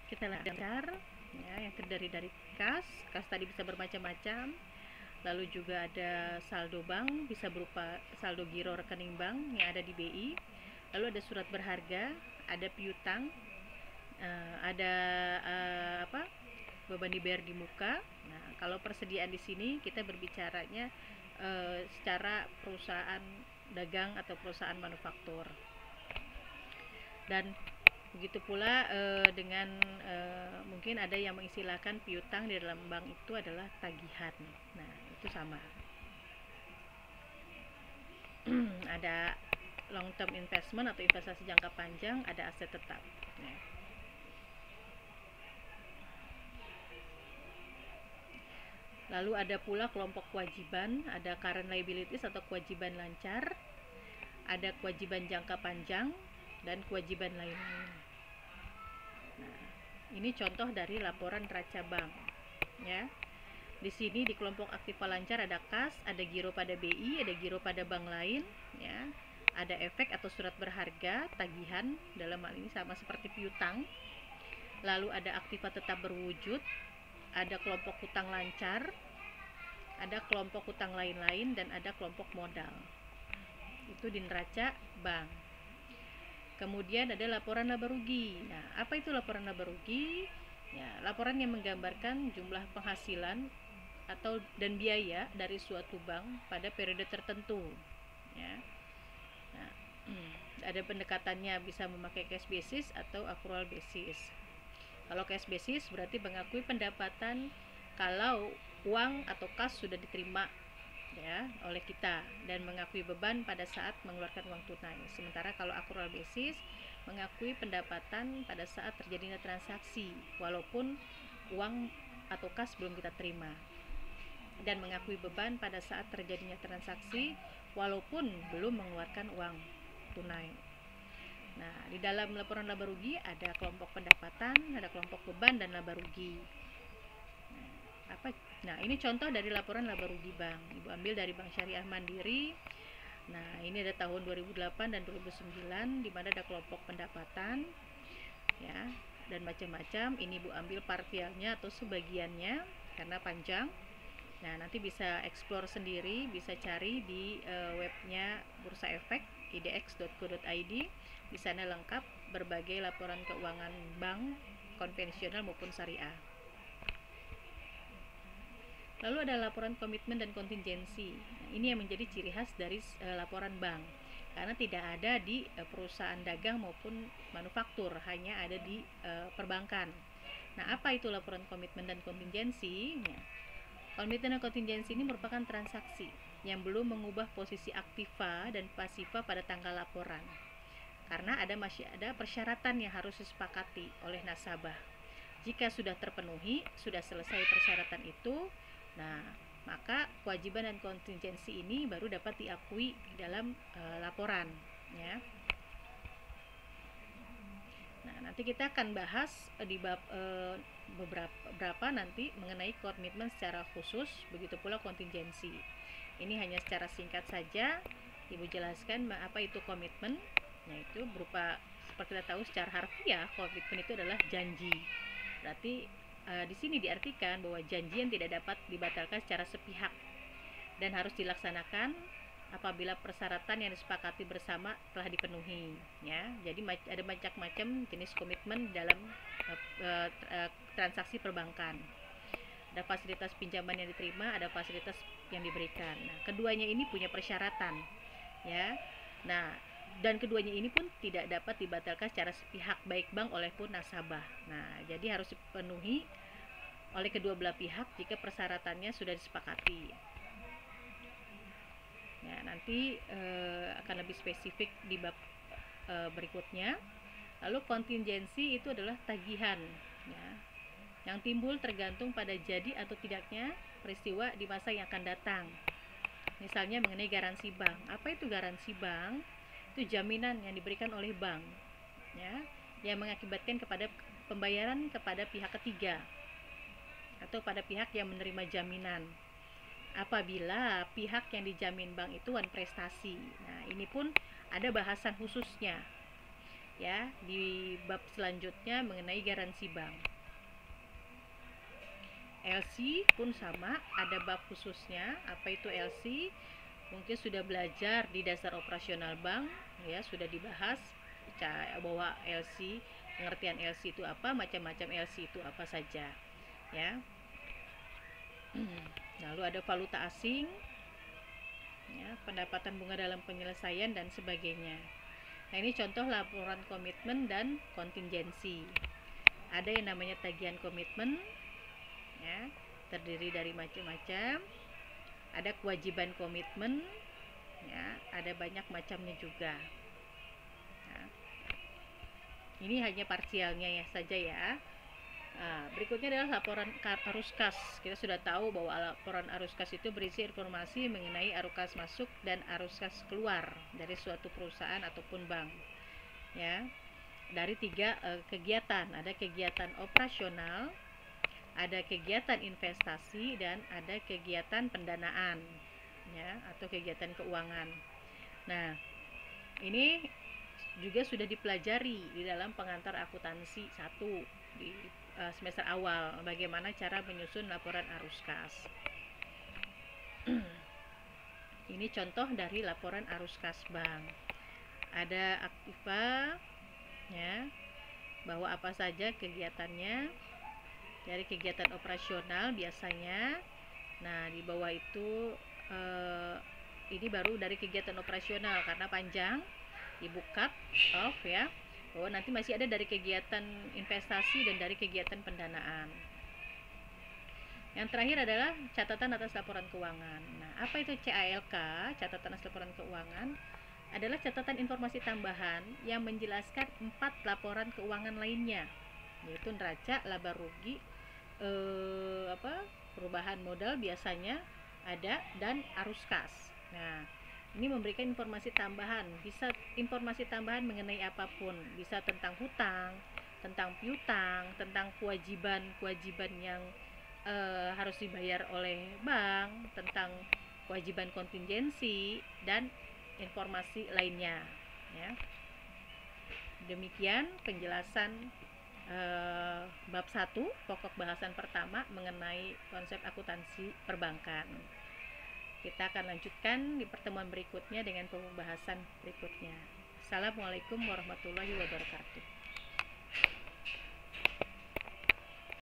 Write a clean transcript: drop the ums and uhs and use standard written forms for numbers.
kita lancar ya, yang terdiri dari kas tadi bisa bermacam-macam, lalu juga ada saldo bank, bisa berupa saldo giro rekening bank yang ada di BI, lalu ada surat berharga, ada piutang, ada beban dibayar di muka. Nah, kalau persediaan di sini kita berbicaranya secara perusahaan dagang atau perusahaan manufaktur. Dan begitu pula dengan mungkin ada yang mengistilahkan piutang di dalam bank itu adalah tagihan. Nah, itu sama. Ada long term investment atau investasi jangka panjang, ada aset tetap. Nah. Lalu ada pula kelompok kewajiban, ada current liabilities atau kewajiban lancar, ada kewajiban jangka panjang, dan kewajiban lain-lain. Nah, ini contoh dari laporan neraca bank. Ya, di sini di kelompok aktiva lancar ada kas, ada giro pada BI, ada giro pada bank lain. Ya, ada efek atau surat berharga, tagihan, dalam hal ini sama seperti piutang. Lalu ada aktiva tetap berwujud, ada kelompok hutang lancar, ada kelompok hutang lain-lain, dan ada kelompok modal. Itu di neraca bank. Kemudian ada laporan laba rugi. Nah, apa itu laporan laba rugi? Ya, laporan yang menggambarkan jumlah penghasilan atau dan biaya dari suatu bank pada periode tertentu. Ya. Nah, ada pendekatannya bisa memakai cash basis atau accrual basis. Kalau cash basis berarti mengakui pendapatan kalau uang atau kas sudah diterima ya oleh kita dan mengakui beban pada saat mengeluarkan uang tunai. Sementara kalau accrual basis mengakui pendapatan pada saat terjadinya transaksi walaupun uang atau kas belum kita terima, dan mengakui beban pada saat terjadinya transaksi walaupun belum mengeluarkan uang tunai. Nah, di dalam laporan laba rugi ada kelompok pendapatan, ada kelompok beban, dan laba rugi. Nah, ini contoh dari laporan laba rugi bank. Ibu ambil dari Bank Syariah Mandiri. Nah, ini ada tahun 2008 dan 2009 di mana ada kelompok pendapatan ya, dan macam-macam. Ini Ibu ambil partialnya atau sebagiannya karena panjang. Nah, nanti bisa explore sendiri, bisa cari di webnya Bursa Efek idx.co.id. Di sana lengkap berbagai laporan keuangan bank konvensional maupun syariah. Lalu ada laporan komitmen dan kontingensi. Nah, ini yang menjadi ciri khas dari laporan bank, karena tidak ada di perusahaan dagang maupun manufaktur, hanya ada di perbankan. Nah, apa itu laporan komitmen dan kontingensi? Ya. Komitmen dan kontingensi ini merupakan transaksi yang belum mengubah posisi aktiva dan pasiva pada tanggal laporan, karena masih ada persyaratan yang harus disepakati oleh nasabah. Jika sudah terpenuhi, sudah selesai persyaratan itu, nah maka kewajiban dan kontingensi ini baru dapat diakui dalam laporan ya. Nah, nanti kita akan bahas di bab beberapa nanti mengenai komitmen secara khusus, begitu pula kontingensi. Ini hanya secara singkat saja Ibu jelaskan apa itu komitmen. Nah, itu berupa seperti kita tahu secara harfiah, komitmen itu adalah janji. Berarti di sini diartikan bahwa janji yang tidak dapat dibatalkan secara sepihak dan harus dilaksanakan apabila persyaratan yang disepakati bersama telah dipenuhi ya. Jadi ada macam-macam jenis komitmen dalam transaksi perbankan. Ada fasilitas pinjaman yang diterima, ada fasilitas yang diberikan. Nah, keduanya ini punya persyaratan ya. Nah, dan keduanya ini pun tidak dapat dibatalkan secara sepihak baik bank maupun nasabah. Nah, jadi harus dipenuhi oleh kedua belah pihak jika persyaratannya sudah disepakati. Ya, nanti akan lebih spesifik di bab berikutnya. Lalu kontingensi itu adalah tagihan ya, yang timbul tergantung pada jadi atau tidaknya peristiwa di masa yang akan datang. Misalnya mengenai garansi bank. Apa itu garansi bank? Itu jaminan yang diberikan oleh bank ya, yang mengakibatkan kepada pembayaran kepada pihak ketiga atau pada pihak yang menerima jaminan apabila pihak yang dijamin bank itu wan prestasi. Nah, ini pun ada bahasan khususnya. ya di bab selanjutnya mengenai garansi bank. LC pun sama, ada bab khususnya. Apa itu LC? Mungkin sudah belajar di dasar operasional bank, ya sudah dibahas bahwa LC, pengertian LC itu apa, macam-macam LC itu apa saja, ya. Lalu ada valuta asing, ya, pendapatan bunga dalam penyelesaian dan sebagainya. Nah, ini contoh laporan komitmen dan kontingensi. Ada yang namanya tagihan komitmen, ya, terdiri dari macam-macam. Ada kewajiban komitmen, ya, ada banyak macamnya juga. Nah, ini hanya parsialnya ya saja ya. Nah, berikutnya adalah laporan arus kas. Kita sudah tahu bahwa laporan arus kas itu berisi informasi mengenai arus kas masuk dan arus kas keluar dari suatu perusahaan ataupun bank. Ya, dari 3 kegiatan. Ada kegiatan operasional, ada kegiatan investasi, dan ada kegiatan pendanaan, ya, atau kegiatan keuangan. Nah, ini juga sudah dipelajari di dalam pengantar akuntansi 1 di semester awal, bagaimana cara menyusun laporan arus kas. Ini contoh dari laporan arus kas bank. Ada aktiva, ya, bahwa apa saja kegiatannya dari kegiatan operasional biasanya. Nah, di bawah itu ini baru dari kegiatan operasional karena panjang, ibu cut off ya. Bahwa nanti masih ada dari kegiatan investasi dan dari kegiatan pendanaan. Yang terakhir adalah catatan atas laporan keuangan. Nah, apa itu CALK? Catatan atas laporan keuangan adalah catatan informasi tambahan yang menjelaskan 4 laporan keuangan lainnya, yaitu neraca, laba rugi, perubahan modal biasanya ada, dan arus kas. Nah, ini memberikan informasi tambahan, bisa informasi tambahan mengenai apapun, bisa tentang hutang, tentang piutang, tentang kewajiban yang harus dibayar oleh bank, tentang kewajiban kontingensi, dan informasi lainnya, ya. Demikian penjelasan bab 1, pokok bahasan pertama mengenai konsep akuntansi perbankan. Kita akan lanjutkan di pertemuan berikutnya dengan pembahasan berikutnya. Assalamualaikum warahmatullahi wabarakatuh.